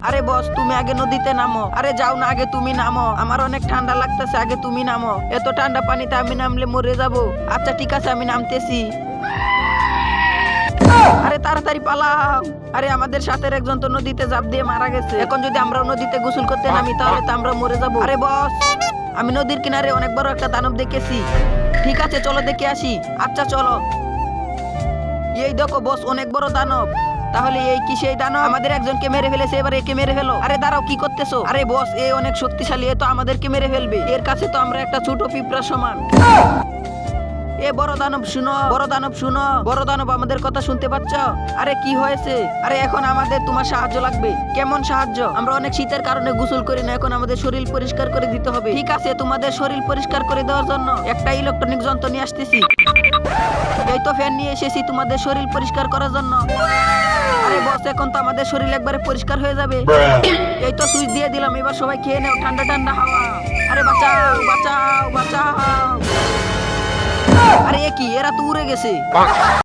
আরে বস, তুমি আগে নদীতে নামো। আরে যাও না, আগে তুমি নামো, আমার অনেক ঠান্ডা লাগতেছে, আগে তুমি নামো। এত ঠান্ডা পানিতে আমি নামলে মরে যাব। আচ্ছা ঠিক আছে, আমি নামতেছি। আরে তাড়াতাড়ি পালাও। আরে আমাদের সাথে একজন তো নদীতে ঝাঁপ দিয়ে মারা গেছে। এখন যদি আমরা নদীতে গোসল করতে নামি তাহলে তো আমরা মরে যাব। আরে বস, আমি নদীর কিনারে অনেক বড় একটা দানব দেখেছি। ঠিক আছে চলো দেখে আসি। আচ্ছা চলো। এই দেখো বস, অনেক বড় দানব। তাহলে এই কি সেই দানব? আমাদের একজনকে মেরে ফেলেছে, এবার একে মেরে ফেলো। আরে দাঁড়াও, কি করতেছো? আরে বস, এ অনেক শক্তিশালী, এ তো আমাদেরকে মেরে ফেলবে। এর কাছে তো আমরা একটা ছোট পিঁপড়া সমান। এ বড় দানব শুনো, বড় দানব শুনো, বড় দানব আমাদের কথা শুনতে পাচ্ছ? আরে কি হয়েছে? আরে এখন আমাদের তোমার সাহায্য লাগবে। কেমন সাহায্য? আমরা অনেক শীতের কারণে গোসল করি না, এখন আমাদের শরীর পরিষ্কার করে দিতে হবে। ঠিক আছে, তোমাদের শরীর পরিষ্কার করে দেওয়ার জন্য একটা ইলেকট্রনিক যন্ত্র নিয়ে আসতেছি। এই তো ফ্যান নিয়ে এসেছি তোমাদের শরীর পরিষ্কার করার জন্য। আরে বস, এখন তো আমাদের শরীর একবারে পরিষ্কার হয়ে যাবে। এই তো সুইচ দিয়ে দিলাম, এবার সবাই খেয়ে নাও ঠান্ডা ঠান্ডা হাওয়া। আরে বাঁচাও বাঁচাও বাঁচাও। আরে এ কি, এরা তো উড়ে গেছে।